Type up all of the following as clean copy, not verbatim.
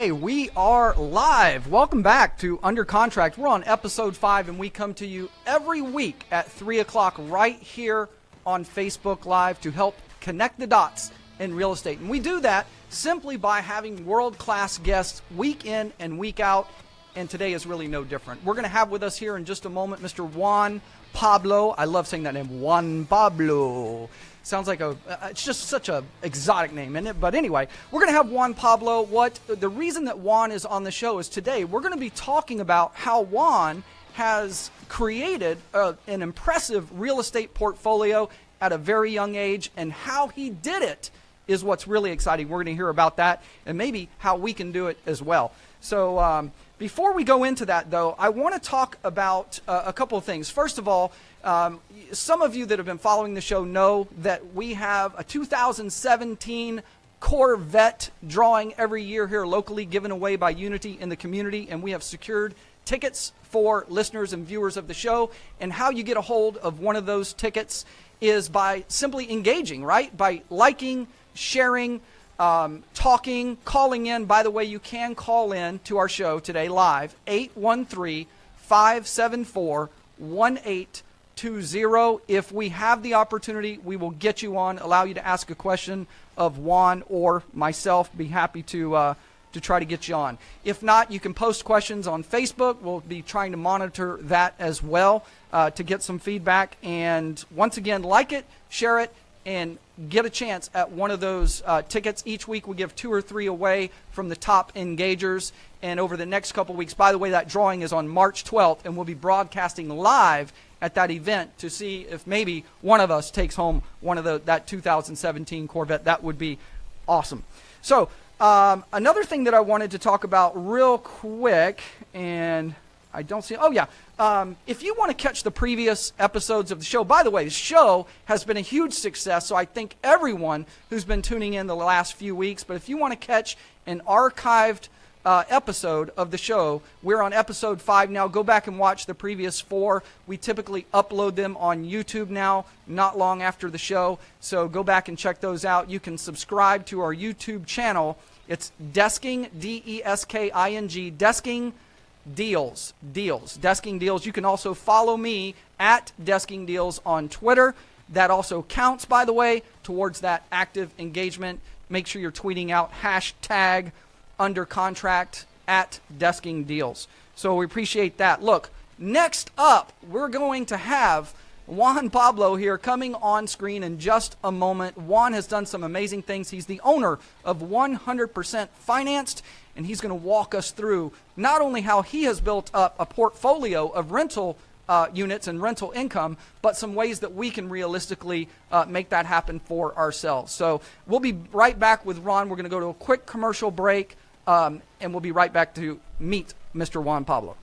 Okay, we are live. Welcome back to Under Contract. We're on episode 5, and we come to you every week at 3 o'clock right here on Facebook Live to help connect the dots in real estate. And we do that simply by having world-class guests week in and week out, and today is really no different. We're going to have with us here in just a moment Mr. Juan Pablo. I love saying that name, Juan Pablo. Sounds like it's just such a exotic name, isn't it? But anyway, we're going to have Juan Pablo. The reason that Juan is on the show is today we're going to be talking about how Juan has created an impressive real estate portfolio at a very young age, and how he did it is what's really exciting. We're going to hear about that and maybe how we can do it as well. So before we go into that, though, I want to talk about a couple of things. First of all, some of you that have been following the show know that we have a 2017 Corvette drawing every year here locally, given away by Unity in the community, and we have secured tickets for listeners and viewers of the show. And how you get a hold of one of those tickets is by simply engaging, right? By liking, sharing, talking, calling in. By the way, you can call in to our show today live, 813-574-1820. If we have the opportunity, we will get you on, allow you to ask a question of Juan or myself. Be happy to try to get you on. If not, you can post questions on Facebook. We'll be trying to monitor that as well to get some feedback. And once again, like it, share it, and get a chance at one of those tickets. Each week we give 2 or 3 away from the top engagers. And over the next couple weeks, by the way, that drawing is on March 12th, and we'll be broadcasting live at that event to see if maybe one of us takes home one of that 2017 Corvette. That would be awesome. So another thing that I wanted to talk about real quick, and I don't see, if you want to catch the previous episodes of the show, by the way, the show has been a huge success, so I thank everyone who's been tuning in the last few weeks. But if you want to catch an archived episode of the show, we're on episode 5 now. Go back and watch the previous 4. We typically upload them on YouTube now, not long after the show, so go back and check those out. You can subscribe to our YouTube channel. It's Desking, D-E-S-K-I-N-G, Desking Deals. Desking Deals. You can also follow me at Desking Deals on Twitter. That also counts, by the way, towards that active engagement. Make sure you're tweeting out hashtag Under Contract at Desking Deals. So we appreciate that. Look, next up, we're going to have Juan Pablo here coming on screen in just a moment. Juan has done some amazing things. He's the owner of 100% Financed, and he's going to walk us through not only how he has built up a portfolio of rental units and rental income, but some ways that we can realistically make that happen for ourselves. So we'll be right back with Ron. We're going to go to a quick commercial break, and we'll be right back to meet Mr. Juan Pablo.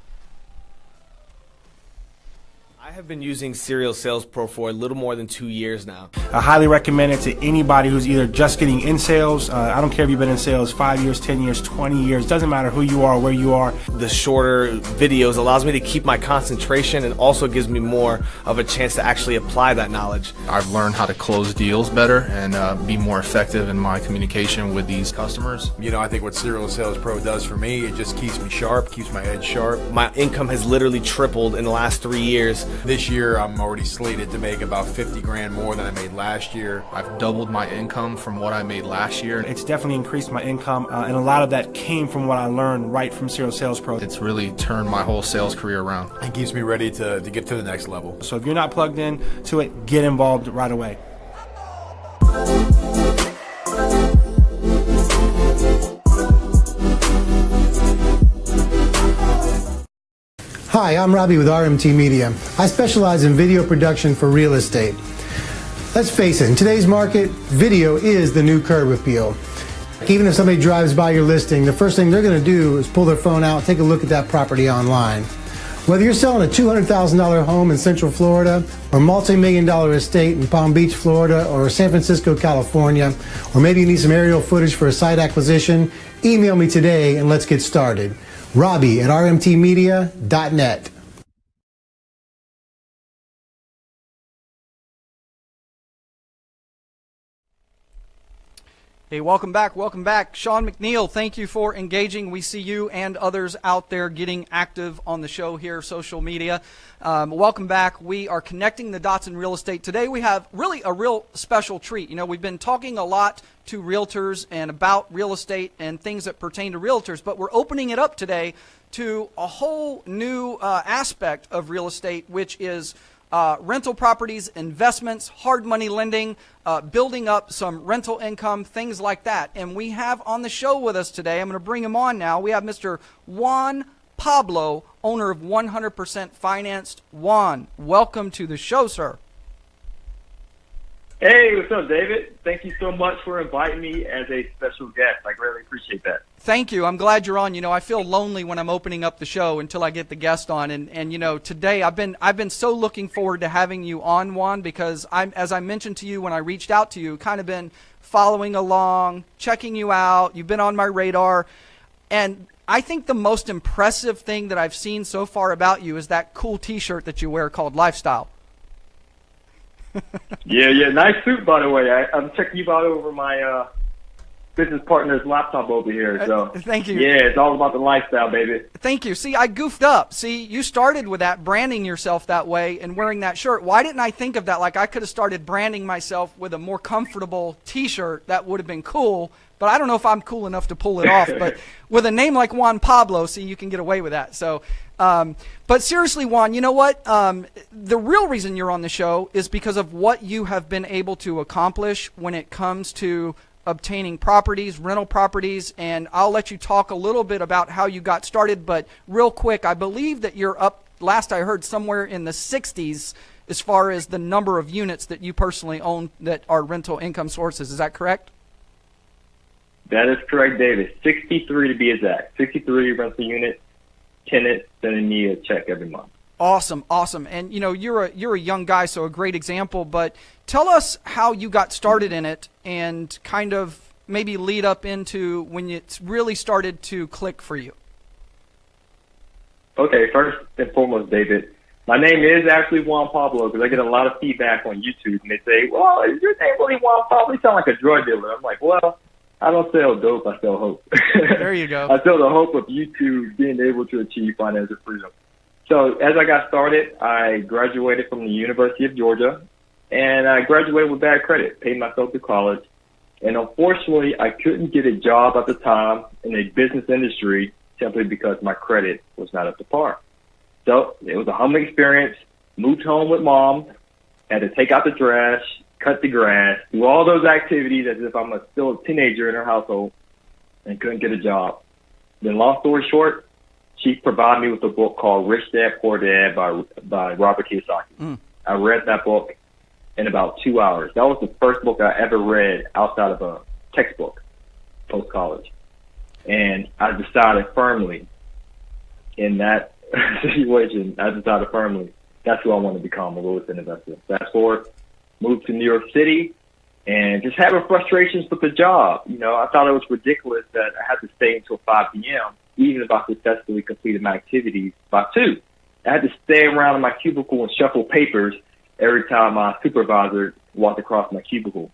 I have been using Serial Sales Pro for a little more than 2 years now. I highly recommend it to anybody who's either just getting in sales. I don't care if you've been in sales 5 years, 10 years, 20 years. Doesn't matter who you are, where you are. The shorter videos allows me to keep my concentration and also gives me more of a chance to actually apply that knowledge. I've learned how to close deals better and be more effective in my communication with these customers. You know, I think what Serial Sales Pro does for me, it just keeps me sharp, keeps my edge sharp. My income has literally tripled in the last 3 years. This year, I'm already slated to make about 50 grand more than I made last year. I've doubled my income from what I made last year. It's definitely increased my income, and a lot of that came from what I learned right from Serial Sales Pro. It's really turned my whole sales career around. It keeps me ready to get to the next level. So if you're not plugged in to it, get involved right away. Hi, I'm Robbie with RMT Media. I specialize in video production for real estate. Let's face it, in today's market, video is the new curb appeal. Even if somebody drives by your listing, the first thing they're going to do is pull their phone out, take a look at that property online. Whether you're selling a $200,000 home in Central Florida, or multi-million-dollar estate in Palm Beach, Florida, or San Francisco, California, or maybe you need some aerial footage for a site acquisition, email me today and let's get started. Robbie at rmtmedia.net. Hey, welcome back. Welcome back. Sean McNeil, thank you for engaging. We see you and others out there getting active on the show here, social media. Welcome back. We are connecting the dots in real estate. Today we have really a real special treat. You know, we've been talking a lot to realtors and about real estate and things that pertain to realtors, but we're opening it up today to a whole new aspect of real estate, which is rental properties, investments, hard money lending, building up some rental income, things like that. And we have on the show with us today, I'm going to bring him on now, we have Mr. Juan Pablo, owner of 100% Financed. Juan, welcome to the show, sir. Hey, what's up, David? Thank you so much for inviting me as a special guest. I greatly appreciate that. Thank you. I'm glad you're on. You know, I feel lonely when I'm opening up the show until I get the guest on. And you know, today I've been so looking forward to having you on, Juan, because as I mentioned to you when I reached out to you, kind of been following along, checking you out. You've been on my radar. And I think the most impressive thing that I've seen so far about you is that cool T-shirt that you wear called Lifestyle. Yeah, nice suit, by the way. I'm checking you out over my business partner's laptop over here. So thank you. Yeah, it's all about the lifestyle, baby. Thank you. See, I goofed up. See, you started with that, branding yourself that way and wearing that shirt. Why didn't I think of that? Like, I could have started branding myself with a more comfortable T-shirt. That would have been cool. But I don't know if I'm cool enough to pull it off. But with a name like Juan Pablo, see, you can get away with that. So, but seriously, Juan, you know what? The real reason you're on the show is because of what you have been able to accomplish when it comes to obtaining properties, rental properties, and I'll let you talk a little bit about how you got started. But real quick, I believe that you're up, last I heard, somewhere in the 60s as far as the number of units that you personally own that are rental income sources. Is that correct? That is correct, David. 63 to be exact. 63 rental units, tenants sending me a check every month. Awesome. And you know, you're a young guy, so a great example, but tell us how you got started in it and kind of maybe lead up into when it really started to click for you. Okay, first and foremost, David, my name is actually Juan Pablo because I get a lot of feedback on YouTube and they say, well, is your name really Juan Pablo? You sound like a drug dealer. I'm like, well, I don't sell dope, I sell hope. There you go. I sell the hope of YouTube being able to achieve financial freedom. So as I got started, I graduated from the University of Georgia, and I graduated with bad credit, paid myself to college. And unfortunately, I couldn't get a job at the time in a business industry simply because my credit was not up to par. So it was a humbling experience, moved home with mom, had to take out the trash, cut the grass, do all those activities as if I'm still a teenager in her household and couldn't get a job. Then long story short, she provided me with a book called Rich Dad, Poor Dad by Robert Kiyosaki. I read that book in about 2 hours. That was the first book I ever read outside of a textbook post-college. And I decided firmly in that situation, that's who I want to become, a real estate investor. Fast forward, moved to New York City, and just having frustrations with the job. You know, I thought it was ridiculous that I had to stay until 5 p.m., even if I successfully completed my activities by 2. I had to stay around in my cubicle and shuffle papers every time my supervisor walked across my cubicle.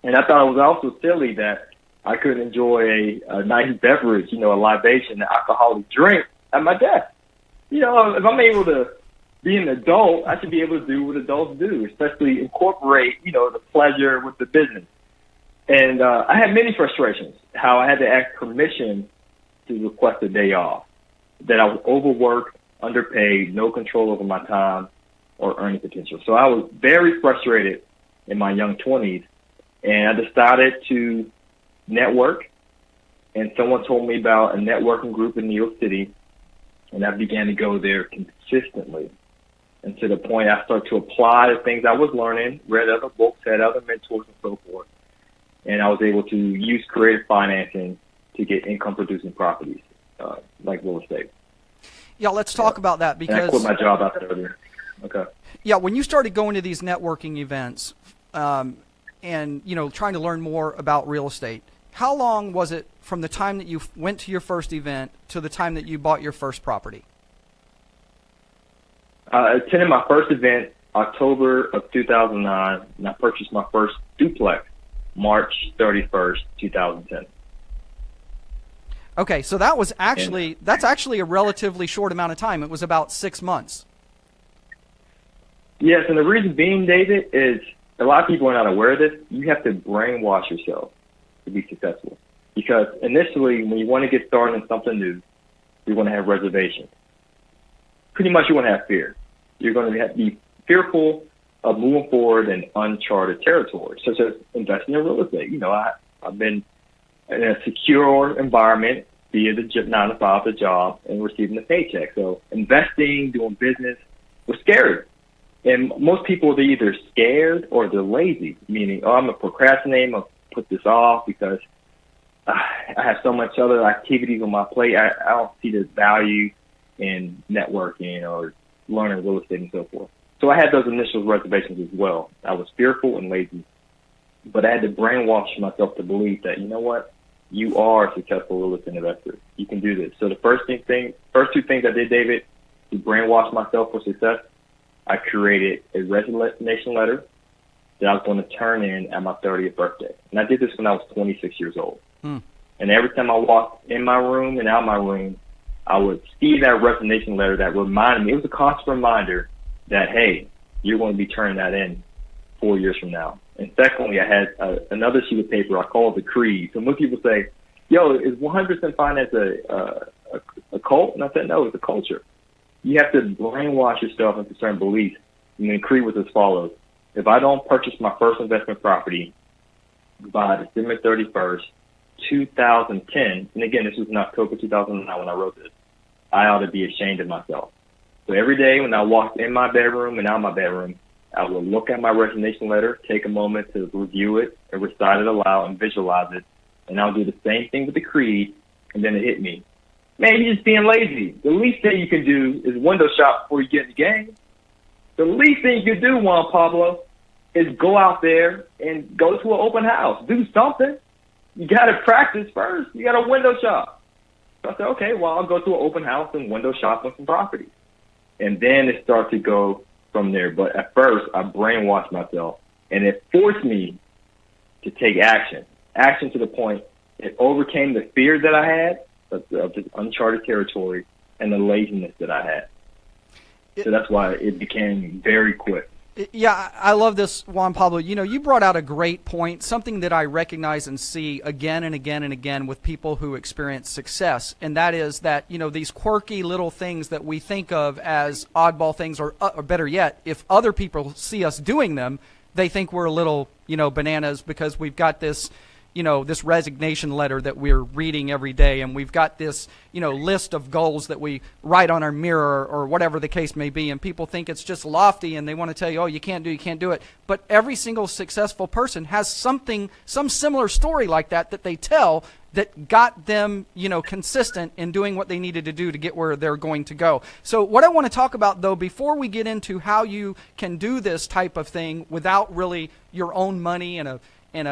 And I thought it was also silly that I couldn't enjoy a nice beverage, you know, a libation, an alcoholic drink at my desk. You know, if I'm able to be an adult, I should be able to do what adults do, especially incorporate, you know, the pleasure with the business. And I had many frustrations, how I had to ask permission to request a day off, that I was overworked, underpaid, no control over my time or earning potential. So I was very frustrated in my young 20s, and I decided to network, and someone told me about a networking group in New York City, and I began to go there consistently. And to the point I started to apply the things I was learning, read other books, had other mentors and so forth, and I was able to use creative financing to get income-producing properties, like real estate. Yeah, let's talk about that because and I quit my job after earlier. Okay. Yeah, when you started going to these networking events, and you know, trying to learn more about real estate, how long was it from the time that you went to your first event to the time that you bought your first property? I attended my first event October of 2009, and I purchased my first duplex March 31st, 2010. Okay, so that's actually a relatively short amount of time. It was about 6 months. Yes, and the reason being, David, is a lot of people are not aware of this. You have to brainwash yourself to be successful. Because initially, when you want to get started in something new, you're going to have reservations. Pretty much, you're going to have fear. You're going to be fearful of moving forward in uncharted territory, such as investing in real estate. You know, I've been in a secure environment via the 9-to-5, the job, and receiving the paycheck. So investing, doing business was scary. And most people, they're either scared or they're lazy, meaning, I'm going to procrastinate, I'm going to put this off because I have so much other activities on my plate. I don't see the value in networking or learning real estate and so forth. So I had those initial reservations as well. I was fearful and lazy. But I had to brainwash myself to believe that, you know what, you are a successful real estate investor. You can do this. So the first two things I did, David, to brainwash myself for success, I created a resignation letter that I was going to turn in at my 30th birthday. And I did this when I was 26 years old. And every time I walked in my room and out my room, I would see that resignation letter that reminded me. It was a constant reminder that, hey, you're going to be turning that in 4 years from now. And secondly, I had another sheet of paper I call it the creed. So most people say, yo, is 100% finance a cult? And I said, no, it's a culture. You have to brainwash yourself into certain beliefs. And the creed was as follows. If I don't purchase my first investment property by December 31st, 2010, and again, this was in October 2009 when I wrote this, I ought to be ashamed of myself. So every day when I walked in my bedroom and out my bedroom, I would look at my resignation letter, take a moment to review it and recite it aloud and visualize it. And I'll do the same thing with the creed, and then it hit me. Man, you're just being lazy. The least thing you can do is window shop before you get in the game. The least thing you can do, Juan Pablo, is go out there and go to an open house. Do something. You got to practice first. You got to window shop. So I said, okay, well, I'll go to an open house and window shop on some properties. And then it started to go from there. But at first, I brainwashed myself, and it forced me to take action to the point it overcame the fear that I had of this uncharted territory and the laziness that I had. So that's why it became very quick. Yeah, I love this, Juan Pablo. You know, you brought out a great point, something that I recognize and see again and again and again with people who experience success, and that is that, you know, these quirky little things that we think of as oddball things, or better yet, if other people see us doing them, they think we're a little, you know, bananas because we've got this, you know, this resignation letter that we're reading every day, and we've got this, you know, list of goals that we write on our mirror or whatever the case may be, and people think it's just lofty and they want to tell you, oh, you can't do it. But every single successful person has some similar story like that they tell that got them, you know, consistent in doing what they needed to do to get where they're going to go. So what I want to talk about, though, before we get into how you can do this type of thing without really your own money and a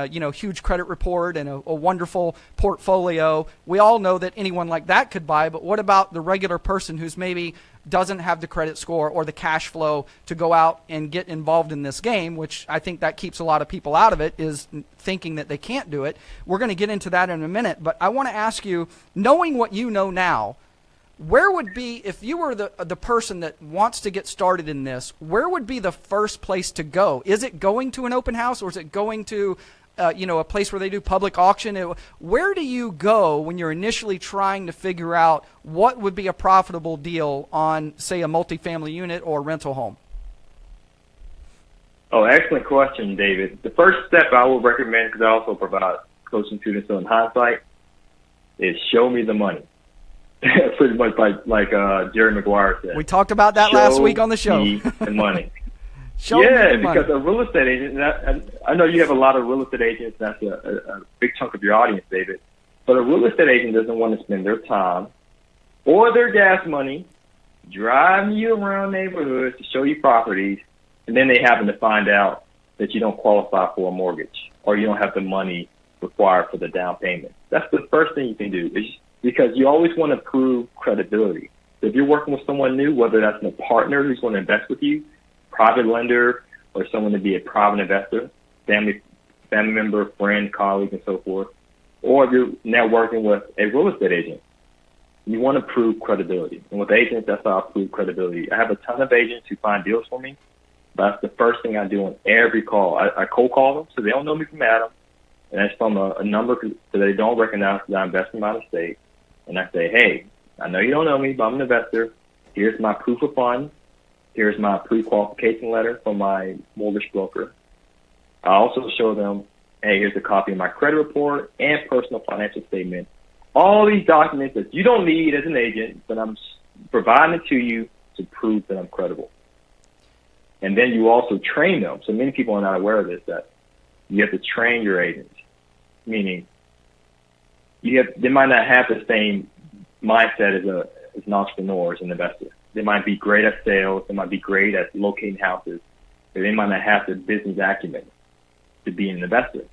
you know, huge credit report and a wonderful portfolio. We all know that anyone like that could buy, but what about the regular person who's maybe doesn't have the credit score or the cash flow to go out and get involved in this game, which I think that keeps a lot of people out of it, is thinking that they can't do it. We're going to get into that in a minute, but I want to ask you, knowing what you know now, where would be, if you were the person that wants to get started in this, where would be the first place to go? Is it going to an open house, or is it going to you know, a place where they do public auction? Where do you go when you're initially trying to figure out what would be a profitable deal on, say, a multifamily unit or rental home? Oh, excellent question, David. The first step I would recommend, because I also provide coaching students on hindsight, is show me the money. Pretty much like Jerry Maguire said. We talked about that last week on the show. Me the money. Show me the money. Because a real estate agent, and I know you have a lot of real estate agents, that's a big chunk of your audience, David, but a real estate agent doesn't want to spend their time or their gas money driving you around neighborhoods to show you properties, and then they happen to find out that you don't qualify for a mortgage or you don't have the money required for the down payment. That's the first thing you can do, is because you always want to prove credibility. So if you're working with someone new, whether that's a partner who's going to invest with you, private lender, or someone to be a private investor, family family member, friend, colleague, and so forth, or if you're networking with a real estate agent, you want to prove credibility. And with agents, that's how I prove credibility. I have a ton of agents who find deals for me. That's the first thing I do on every call. I cold call them so they don't know me from Adam. And that's from a number so they don't recognize that I invest in my estate. And I say, hey, I know you don't know me, but I'm an investor. Here's my proof of funds. Here's my pre-qualification letter from my mortgage broker. I also show them, hey, here's a copy of my credit report and personal financial statement. All these documents that you don't need as an agent, but I'm providing it to you to prove that I'm credible. And then you also train them. So many people are not aware of this, that you have to train your agents, meaning they might not have the same mindset as an entrepreneur, as an investor. They might be great at sales. They might be great at locating houses, but they might not have the business acumen to be an investor.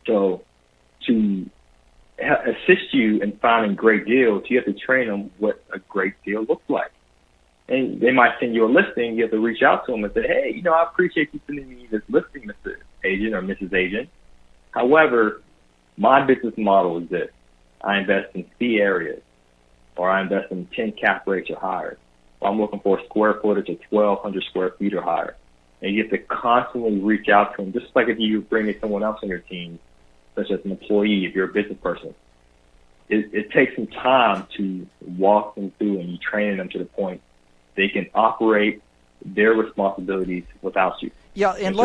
So to assist you in finding great deals, you have to train them what a great deal looks like. And they might send you a listing. You have to reach out to them and say, hey, I appreciate you sending me this listing, Mr. Agent or Mrs. Agent. However, my business model is this. I invest in C areas, or I invest in 10 cap rates or higher. Or I'm looking for a square footage of 1,200 square feet or higher. And you have to constantly reach out to them, just like if you bring in someone else on your team, such as an employee, if you're a business person. It takes some time to walk them through, and you train them to the point they can operate their responsibilities without you. Yeah, and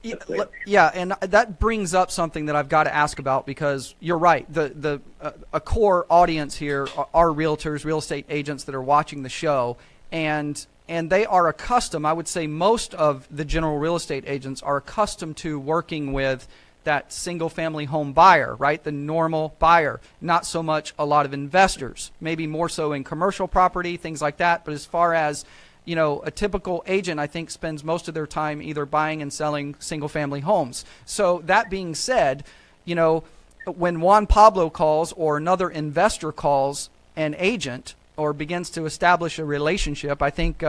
and that brings up something that I've got to ask about, because you're right. A core audience here are realtors, real estate agents that are watching the show, and they are accustomed. I would say most of the general real estate agents are accustomed to working with that single-family home buyer, right? The normal buyer, not so much a lot of investors, maybe more so in commercial property, things like that. But as far as, a typical agent, I think, spends most of their time either buying and selling single-family homes. So that being said, when Juan Pablo calls or another investor calls an agent or begins to establish a relationship, I think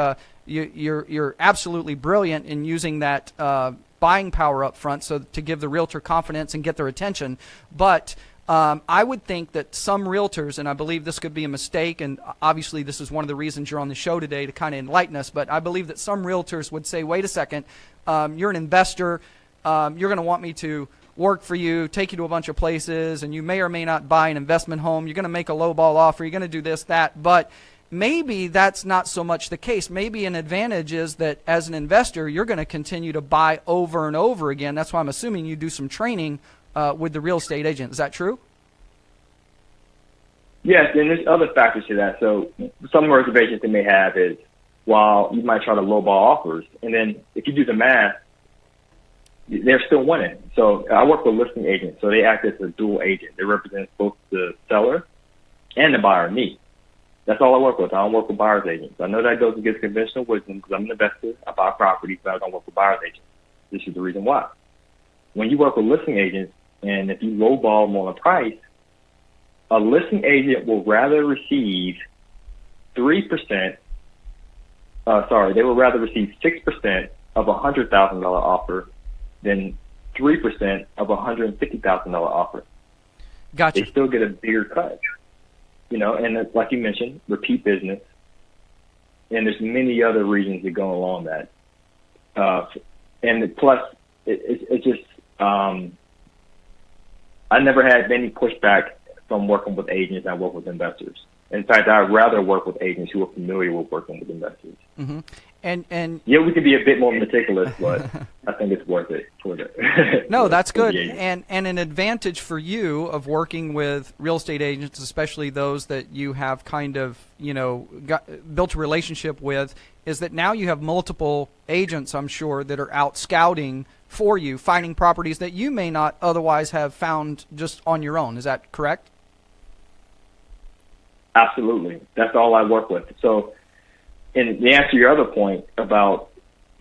you're absolutely brilliant in using that buying power up front, so to give the realtor confidence and get their attention. But I would think that some realtors, and I believe this could be a mistake, and obviously this is one of the reasons you're on the show today, to kind of enlighten us, but I believe that some realtors would say, wait a second, you're an investor, you're going to want me to work for you, take you to a bunch of places, and you may or may not buy an investment home, you're going to make a lowball offer, you're going to do this, that, but maybe that's not so much the case. Maybe an advantage is that as an investor, you're going to continue to buy over and over again. That's why I'm assuming you do some training with the real estate agent. Is that true? Yes, and there's other factors to that. So some reservations they may have is, while you might try to lowball offers, and then if you do the math, they're still winning. So I work with listing agents, so they act as a dual agent. They represent both the seller and the buyer, me. That's all I work with. I don't work with buyer's agents. I know that goes against conventional wisdom because I'm an investor. I buy properties, but I don't work with buyer's agents. This is the reason why. When you work with listing agents, and if you lowball them on a price, a listing agent will rather receive 3%. They will rather receive 6% of a $100,000 offer than 3% of a $150,000 offer. Gotcha. They still get a bigger cut. And like you mentioned, repeat business. And there's many other reasons that go along that. And plus, it's just, I never had any pushback from working with agents than I work with investors. In fact, I'd rather work with agents who are familiar with working with investors. Mm-hmm. And yeah, we can be a bit more meticulous, but I think it's worth it for the. No, that's good. And an advantage for you of working with real estate agents, especially those that you have kind of built a relationship with, is that now you have multiple agents, I'm sure, that are out scouting for you, finding properties that you may not otherwise have found just on your own. Is that correct? Absolutely. That's all I work with. So, and to answer your other point about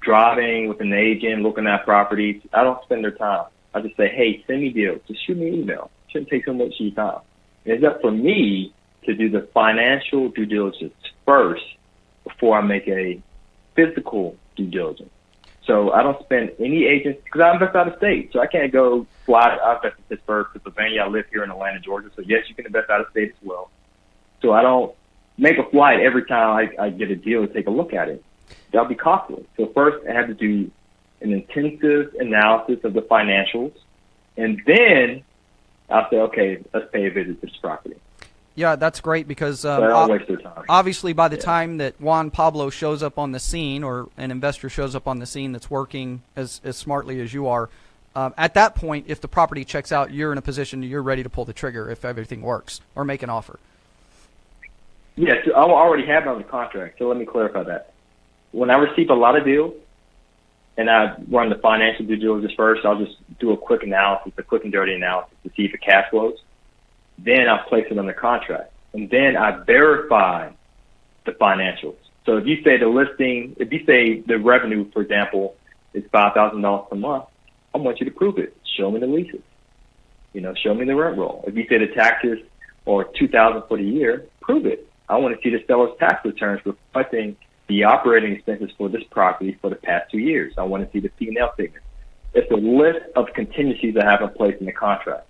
driving with an agent, looking at properties, I don't spend their time. I just say, hey, send me deals. Just shoot me an email. It shouldn't take so much of your time. And it's up for me to do the financial due diligence first before I make a physical due diligence. So I don't spend any agents because I invest out of state. So I can't go fly. I invest in Pittsburgh, Pennsylvania. I live here in Atlanta, Georgia. So yes, you can invest out of state as well. So I don't make a flight every time I get a deal to take a look at it. That'll be costly. So first I have to do an intensive analysis of the financials. And then I'll say, okay, let's pay a visit to this property. Yeah, that's great because So I don't waste their time. obviously by the time that Juan Pablo shows up on the scene or an investor shows up on the scene that's working as smartly as you are, at that point, if the property checks out, you're in a position you're ready to pull the trigger if everything works or make an offer. Yes, I already have it on the contract. So let me clarify that. When I receive a lot of deals and I run the financial due diligence first, I'll just do a quick analysis, a quick and dirty analysis to see if it cash flows. Then I place it on the contract, and then I verify the financials. So if you say if you say the revenue, for example, is $5,000 per month, I want you to prove it. Show me the leases. Show me the rent roll. If you say the taxes are $2,000 for the year, prove it. I want to see the seller's tax returns reflecting the operating expenses for this property for the past 2 years. I want to see the P&L statement. It's a list of contingencies I have in place in the contract.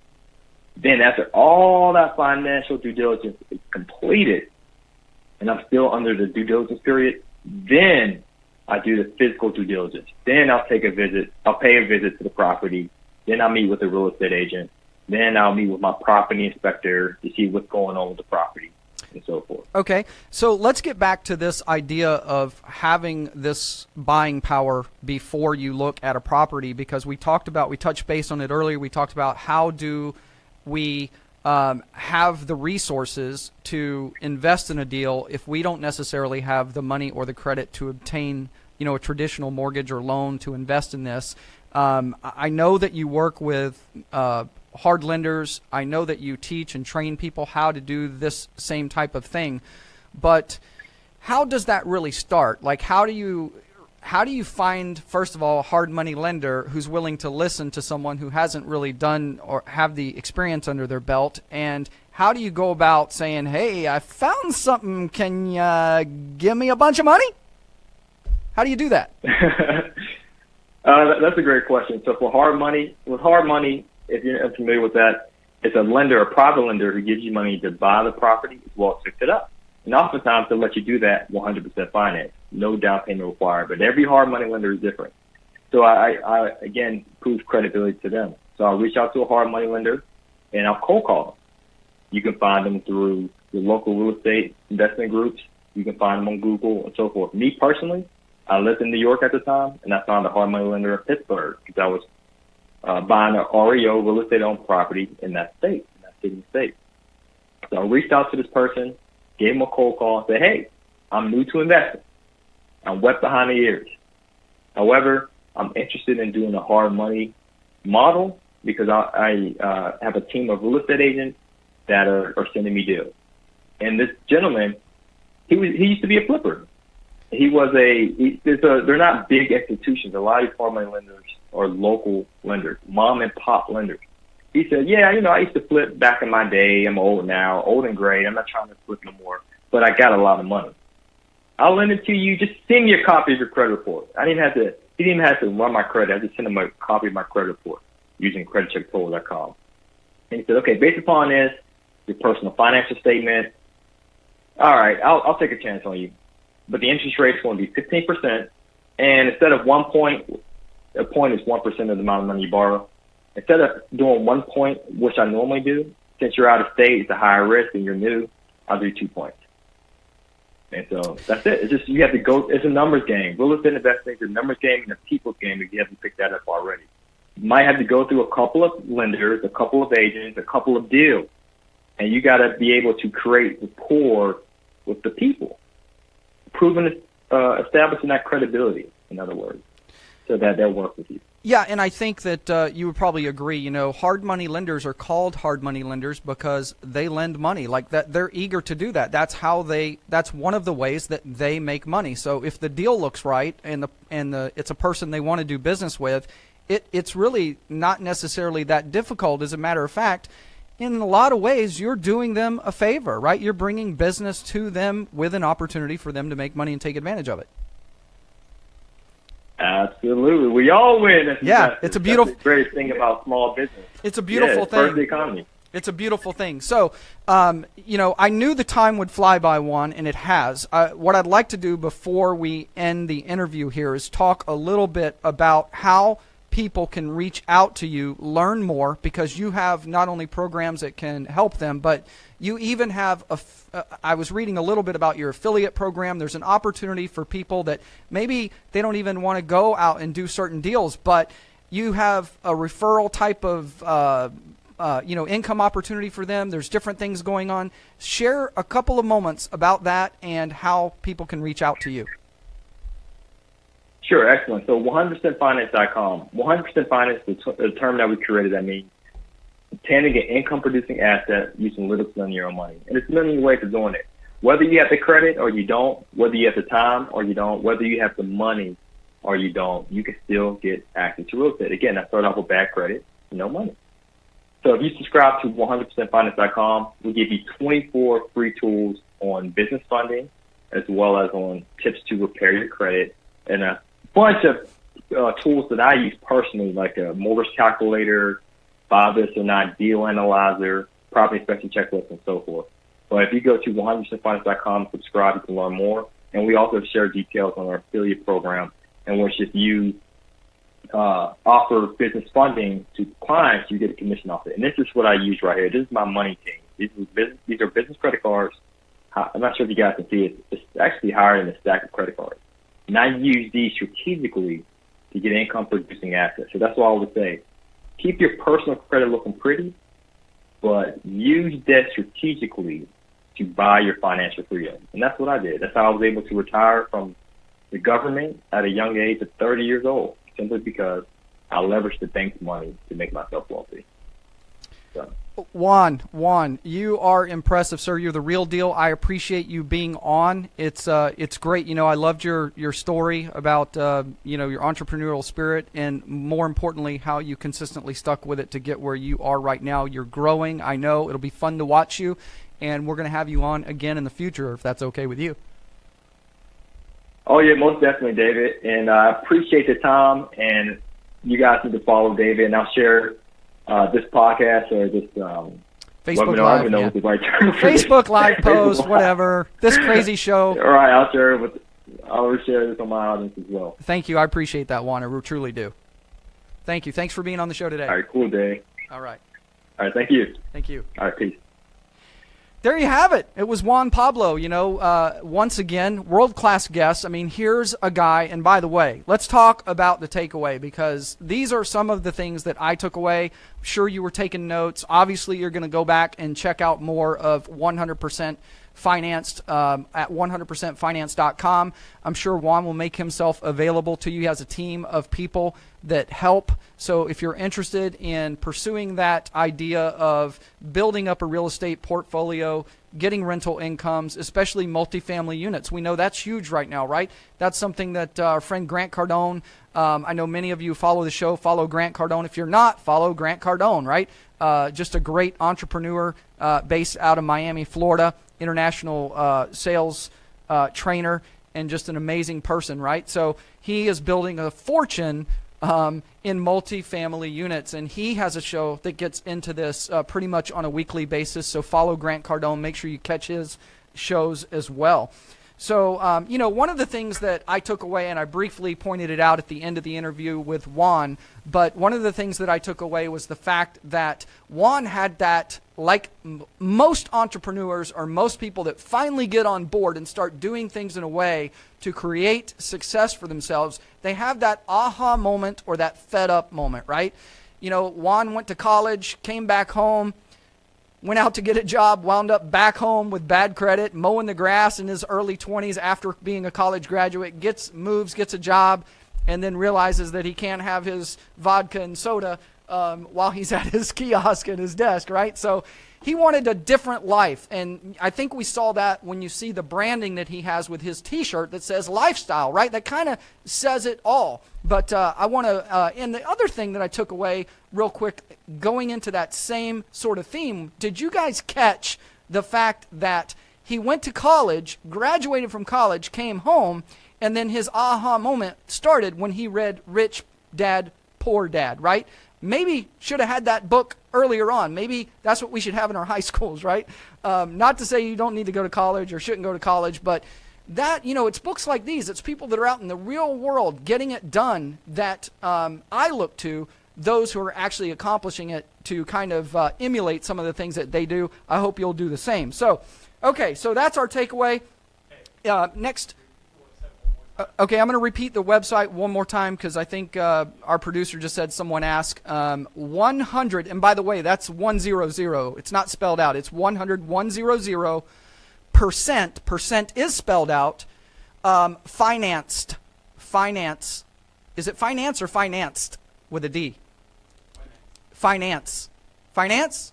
Then after all that financial due diligence is completed, and I'm still under the due diligence period, then I do the physical due diligence. Then I'll pay a visit to the property. Then I'll meet with the real estate agent. Then I'll meet with my property inspector to see what's going on with the property and so forth. Okay, so let's get back to this idea of having this buying power before you look at a property, because we touched base on it earlier. We talked about how do we have the resources to invest in a deal if we don't necessarily have the money or the credit to obtain, a traditional mortgage or loan to invest in this. I know that you work with hard lenders. I know that you teach and train people how to do this same type of thing, but how does that really start? Like, how do you find, first of all, a hard money lender who's willing to listen to someone who hasn't really done or have the experience under their belt? And how do you go about saying, hey, I found something, can you give me a bunch of money? How do you do that? That's a great question. So with hard money, if you're unfamiliar with that, it's a private lender who gives you money to buy the property as well as fix it up. And oftentimes they'll let you do that 100% finance, no down payment required. But every hard money lender is different. So I again, prove credibility to them. So I'll reach out to a hard money lender and I'll cold call them. You can find them through the local real estate investment groups. You can find them on Google and so forth. Me personally, I lived in New York at the time, and I found a hard money lender in Pittsburgh because I was buying an REO, real estate owned property in that city and state. So I reached out to this person, gave him a cold call, and said, hey, I'm new to investing. I'm wet behind the ears. However, I'm interested in doing a hard money model because I have a team of real estate agents that are sending me deals. And this gentleman, he used to be a flipper. They're not big institutions. A lot of these hard money lenders are local lenders, mom and pop lenders. He said, yeah, I used to flip back in my day. I'm old now, old and gray. I'm not trying to flip no more, but I got a lot of money. I'll lend it to you. Just send me a copy of your credit report. He didn't even have to run my credit. I just sent him a copy of my credit report using creditchecktotal.com. And he said, okay, based upon this, your personal financial statement, all right, I'll take a chance on you. But the interest rate is going to be 15%. And instead of 1 point, a point is 1% of the amount of money you borrow. Instead of doing 1 point, which I normally do, since you're out of state, it's a higher risk and you're new, I'll do 2 points. And so that's it. It's just, you have to go, it's a numbers game. Real estate investing is a numbers game and a people's game if you haven't picked that up already. You might have to go through a couple of lenders, a couple of agents, a couple of deals. And you got to be able to create rapport with the people. Establishing that credibility, in other words, so that they'll work with you. Yeah, and I think that you would probably agree, hard money lenders are called hard money lenders because they lend money. Like that, they're eager to do that. That's one of the ways that they make money. So if the deal looks right and it's a person they want to do business with, it's really not necessarily that difficult. As a matter of fact, in a lot of ways, you're doing them a favor, right? You're bringing business to them with an opportunity for them to make money and take advantage of it. Absolutely. We all win. As Yeah, investors. it's a beautiful. That's the great thing about small business. It's a beautiful It spurs thing. the economy. It's a beautiful thing. So, I knew the time would fly by, Juan, and it has. What I'd like to do before we end the interview here is talk a little bit about how people can reach out to you, learn more, because you have not only programs that can help them, but you even have I was reading a little bit about your affiliate program. There's an opportunity for people that maybe they don't even want to go out and do certain deals, but you have a referral type of income opportunity for them. There's different things going on. Share a couple of moments about that and how people can reach out to you. Sure, excellent. So 100%finance.com. 100% finance is the term that we created. That means obtaining an income-producing asset using little to none of your own money. And there's many ways of doing it. Whether you have the credit or you don't, whether you have the time or you don't, whether you have the money or you don't, you can still get access to real estate. Again, I started off with bad credit, no money. So if you subscribe to 100%finance.com, we give you 24 free tools on business funding as well as on tips to repair your credit and a bunch of tools that I use personally, like a mortgage calculator, buy this or not deal analyzer, property inspection checklist, and so forth. But if you go to 100%finance.com, subscribe, you can learn more. And we also share details on our affiliate program, in which if you offer business funding to clients, you get a commission off it. And this is what I use right here. This is my money team. These are business credit cards. I'm not sure if you guys can see it. It's actually higher than a stack of credit cards. And I use these strategically to get income-producing assets. So that's what I would say. Keep your personal credit looking pretty, but use that strategically to buy your financial freedom. And that's what I did. That's how I was able to retire from the government at a young age of 30 years old, simply because I leveraged the bank's money to make myself wealthy. So. Juan, you are impressive, sir. You're the real deal. I appreciate you being on. It's great. I loved your story about your entrepreneurial spirit, and more importantly, how you consistently stuck with it to get where you are right now. You're growing. I know it'll be fun to watch you, and we're going to have you on again in the future if that's okay with you. Oh yeah, most definitely, David. And I appreciate the time. And you guys need to follow David, and I'll share this podcast or this Facebook webinar. Live, I don't even know what the right term for Facebook this. Live post, whatever. This crazy show. All right, I'll share this on my audience as well. Thank you. I appreciate that, Juan. I truly do. Thank you. Thanks for being on the show today. All right, cool day. All right. All right, thank you. Thank you. All right, peace. There you have it. It was Juan Pablo, once again, world-class guest. I mean, here's a guy, and by the way, let's talk about the takeaway, because these are some of the things that I took away. I'm sure you were taking notes. Obviously, you're going to go back and check out more of 100% Financed at 100%finance.com. I'm sure Juan will make himself available to you. He has a team of people that help. So if you're interested in pursuing that idea of building up a real estate portfolio, getting rental incomes, especially multifamily units, we know that's huge right now, right? That's something that our friend Grant Cardone, I know many of you follow the show, follow Grant Cardone. If you're not, follow Grant Cardone, right? Just a great entrepreneur based out of Miami, Florida, international sales trainer, and just an amazing person, right? So he is building a fortune in multifamily units, and he has a show that gets into this pretty much on a weekly basis. So follow Grant Cardone. Make sure you catch his shows as well. So, one of the things that I took away, and I briefly pointed it out at the end of the interview with Juan, but one of the things that I took away was the fact that Juan had that, like most entrepreneurs or most people that finally get on board and start doing things in a way to create success for themselves, they have that aha moment or that fed up moment, right? Juan went to college, came back home, went out to get a job, wound up back home with bad credit, mowing the grass in his early 20s after being a college graduate, gets a job, and then realizes that he can't have his vodka and soda while he's at his kiosk at his desk, right? So he wanted a different life, and I think we saw that when you see the branding that he has with his T-shirt that says lifestyle, right? That kind of says it all. But I want to, and the other thing that I took away real quick, going into that same sort of theme, did you guys catch the fact that He went to college, graduated from college, came home, and then his aha moment started when he read Rich Dad, Poor Dad, right? Maybe should have had that book earlier on. Maybe that's what we should have in our high schools, right? Not to say you don't need to go to college or shouldn't go to college, but that, it's books like these. It's people that are out in the real world getting it done that I look to, those who are actually accomplishing it, to kind of emulate some of the things that they do. I hope you'll do the same. So, okay, so that's our takeaway. Next. Okay, I'm going to repeat the website one more time because I think our producer just said someone asked. 100, and by the way, that's 100. It's not spelled out. It's 100, percent. Percent is spelled out. Financed. Finance. Is it finance or financed with a D? Finance. Finance?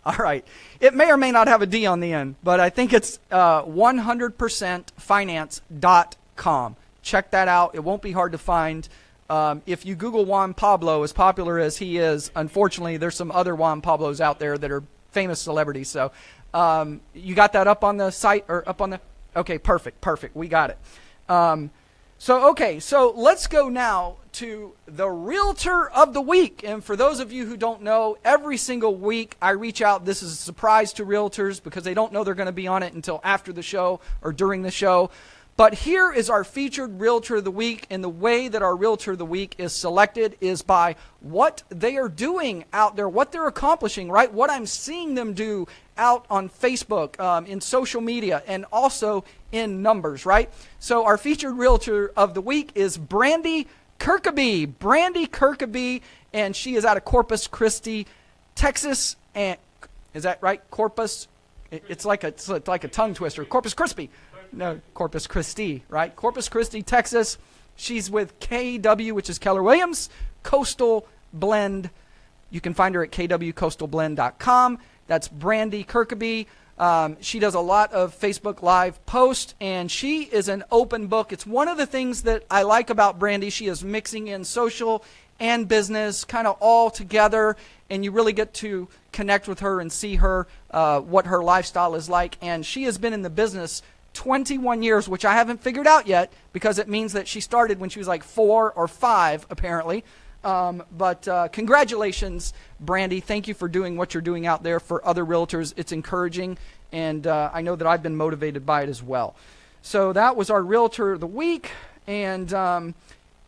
All right. It may or may not have a D on the end, but I think it's 100percentfinance.com. Check that out. It won't be hard to find. If you Google Juan Pablo, as popular as he is, unfortunately, there's some other Juan Pablos out there that are famous celebrities. So you got that up on the site or up on the... Okay, perfect. We got it. So let's go now to the Realtor of the Week. And for those of you who don't know, every single week I reach out. This is a surprise to realtors because they don't know they're going to be on it until after the show or during the show. But here is our featured Realtor of the Week, and the way that our Realtor of the Week is selected is by what they are doing out there, what they're accomplishing, right? What I'm seeing them do out on Facebook, in social media, and also in numbers, right? So our featured Realtor of the Week is Brandy Kirkaby. Brandy Kirkaby, and she is out of Corpus Christi, Texas. And is that right? Corpus? It's like a tongue twister. Corpus Christi. No, Corpus Christi, right? Corpus Christi, Texas. She's with KW, which is Keller Williams Coastal Blend. You can find her at kwcoastalblend.com. That's Brandy Kirkaby. She does a lot of Facebook Live posts, and she is an open book. It's one of the things that I like about Brandy. She is mixing in social and business kind of all together, and you really get to connect with her and see her, what her lifestyle is like. And she has been in the business 21 years, which I haven't figured out yet because it means that she started when she was like 4 or 5, apparently. But congratulations, Brandy. Thank you for doing what you're doing out there for other realtors. It's encouraging, and I know that I've been motivated by it as well. So that was our Realtor of the Week, and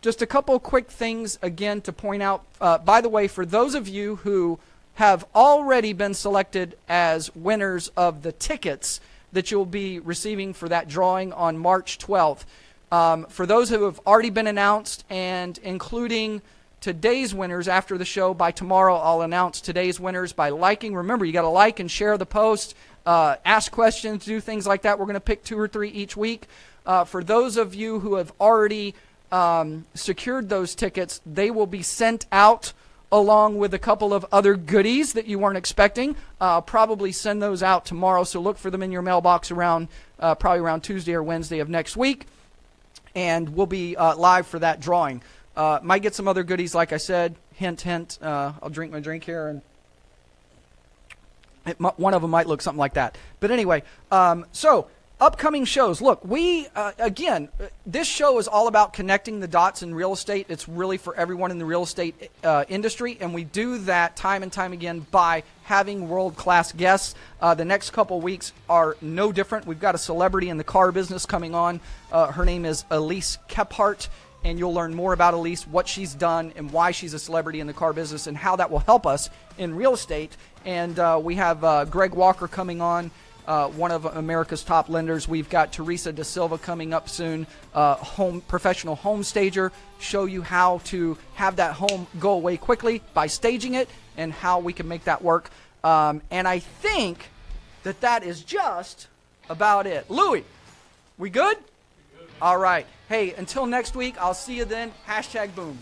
just a couple quick things again to point out. By the way, for those of you who have already been selected as winners of the tickets that you'll be receiving for that drawing on March 12th, for those who have already been announced, and including today's winners after the show, by tomorrow I'll announce today's winners by liking. Remember, you got to like and share the post, ask questions, do things like that. We're going to pick 2 or 3 each week. For those of you who have already secured those tickets, they will be sent out along with a couple of other goodies that you weren't expecting. I'll probably send those out tomorrow, so look for them in your mailbox around probably around Tuesday or Wednesday of next week, and we'll be live for that drawing. Might get some other goodies, like I said. Hint, hint. I'll drink my drink here, and one of them might look something like that. But anyway, so upcoming shows. Look, we, again, this show is all about connecting the dots in real estate. It's really for everyone in the real estate industry, and we do that time and time again by having world-class guests. The next couple weeks are no different. We've got a celebrity in the car business coming on. Her name is Elise Kephart, and you'll learn more about Elise, what she's done, and why she's a celebrity in the car business, and how that will help us in real estate. And we have Greg Walker coming on, one of America's top lenders. We've got Teresa Da Silva coming up soon, professional home stager, show you how to have that home go away quickly by staging it and how we can make that work. And I think that is just about it. Louis, we good? All right. Hey, until next week, I'll see you then. #boom.